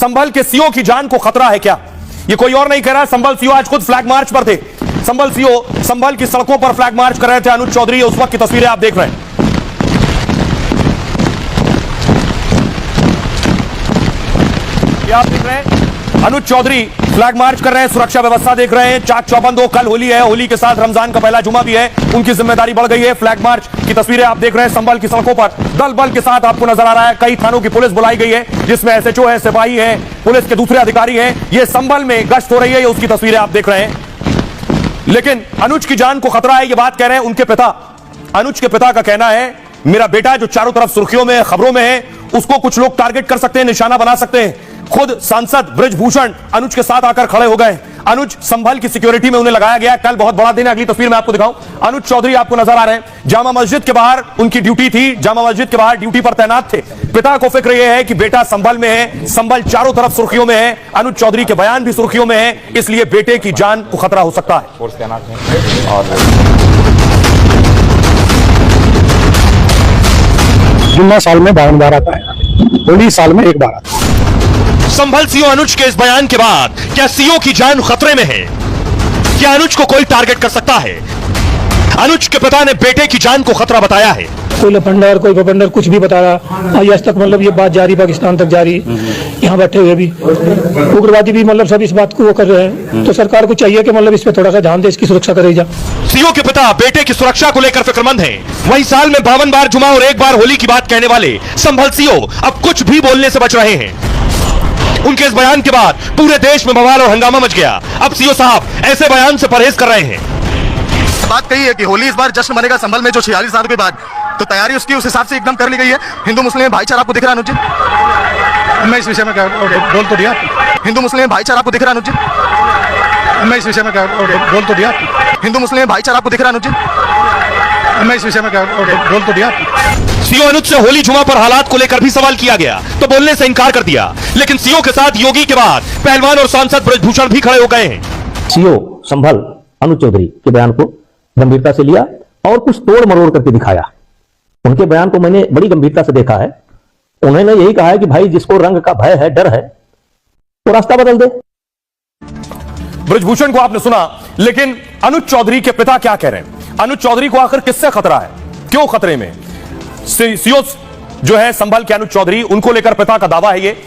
संभल के सीओ की जान को खतरा है क्या? ये कोई और नहीं कह रहा, संभल सीओ आज खुद फ्लैग मार्च पर थे। संभल सीओ संभल की सड़कों पर फ्लैग मार्च कर रहे थे। अनुज चौधरी, उस वक्त की तस्वीरें आप देख रहे हैं। आप देख रहे हैं अनुज चौधरी फ्लैग मार्च कर रहे हैं, सुरक्षा व्यवस्था देख रहे हैं, चाक चौबंद हो। कल होली है, होली के साथ रमजान का पहला जुमा भी है, उनकी जिम्मेदारी बढ़ गई है। फ्लैग मार्च की तस्वीरें आप देख रहे हैं। संभल की सड़कों पर दल बल के साथ आपको नजर आ रहा है। कई थानों की पुलिस बुलाई गई है, जिसमें एसएचओ है, सिपाही है, पुलिस के दूसरे अधिकारी हैं। ये संभल में गश्त हो रही है, ये उसकी तस्वीरें आप देख रहे हैं। लेकिन अनुज की जान को खतरा है, ये बात कह रहे हैं उनके पिता। अनुज के पिता का कहना है, मेरा बेटा जो चारों तरफ सुर्खियों में, खबरों में है, उसको कुछ लोग टारगेट कर सकते हैं, निशाना बना सकते हैं। खुद सांसद बृजभूषण अनुज के साथ आकर खड़े हो गए। अनुज संभल की सिक्योरिटी में उन्हें लगाया गया। कल बहुत बड़ा दिन है, अगली तस्वीर में आपको दिखाऊं। अनुज चौधरी आपको नजर आ रहे हैं, जामा मस्जिद के बाहर उनकी ड्यूटी थी, जामा मस्जिद के बाहर ड्यूटी पर तैनात थे। पिता को फिक्र यह है कि बेटा संभल में है, संभल चारों तरफ सुर्खियों में है, अनुज चौधरी के बयान भी सुर्खियों में है, इसलिए बेटे की जान को खतरा हो सकता है। जुम्मा साल में 52 बार आता है, होली साल में 1 बार आता है। संभल सीओ अनुज के इस बयान के बाद क्या सीओ की जान खतरे में है? क्या अनुज को कोई टारगेट कर सकता है? अनुज के पिता ने बेटे की जान को खतरा बताया है। कोई लफंडर, कोई भपंडर कुछ भी बता रहा, आज तक मतलब ये बात जारी, पाकिस्तान तक जारी, यहाँ बैठे हुए भी उग्रवादी भी मतलब सब इस बात को वो कर रहे हैं। तो सरकार को चाहिए कि मतलब इस पे थोड़ा सा ध्यान दे, इसकी सुरक्षा करे जा। सीओ के पिता बेटे की सुरक्षा को लेकर फिक्रमंद हैं। वहीं साल में 52 बार जुमा और 1 बार होली की बात कहने वाले संभल सीओ अब कुछ भी बोलने से बच रहे हैं। उनके इस बयान के बाद पूरे देश में बवाल और हंगामा मच गया। अब सीओ साहब ऐसे बयान से परहेज कर रहे हैं। बात कही है कि होली इस बार जश्न मनेगा संभल में, जो 46 साल के बाद, तो तैयारी उसकी उस हिसाब से एकदम कर ली गई है। हिंदू मुस्लिम भाईचारा आपको दिख रहा है अनुज जी? मैं इस विषय में क्या बोल तो दिया। हिंदू मुस्लिम भाईचारा आपको दिख रहा है अनुज जी? मैं इस विषय में क्या बोल तो दिया। हिंदू मुस्लिम भाईचारा आपको दिख रहा है अनुज जी? मैं इस विषय में क्या बोल तो दिया। सीओ अनुज से होली जुमा पर हालात को लेकर भी सवाल किया गया तो बोलने से इनकार कर दिया। लेकिन सीओ के साथ योगी के बाद पहलवान और सांसद बृजभूषण भी खड़े हो गए हैं। सीओ संभल अनुज चौधरी के बयान को गंभीरता से लिया और कुछ तोड़ मरोड़ करके दिखाया। उनके बयान को मैंने बड़ी गंभीरता से देखा है। उन्होंने यही कहा है कि भाई जिसको रंग का भय है, डर है, तो रास्ता बदल दे। बृजभूषण को आपने सुना, लेकिन अनुज चौधरी के पिता क्या कह रहे हैं? अनुज चौधरी को आखिर किससे खतरा है, क्यों खतरे में? सीओ जो है संभल के अनुज चौधरी, उनको लेकर पिता का दावा है ये,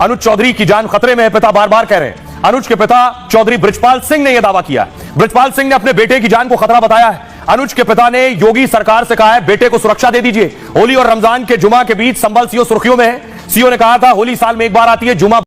अनुज चौधरी की जान खतरे में है, पिता बार बार कह रहे हैं। अनुज के पिता चौधरी बृजपाल सिंह ने यह दावा किया है। बृजपाल सिंह ने अपने बेटे की जान को खतरा बताया है। अनुज के पिता ने योगी सरकार से कहा है, बेटे को सुरक्षा दे दीजिए। होली और रमजान के जुमा के बीच संभल सीओ सुर्खियों में है। सीओ ने कहा था, होली साल में 1 बार आती है, जुमा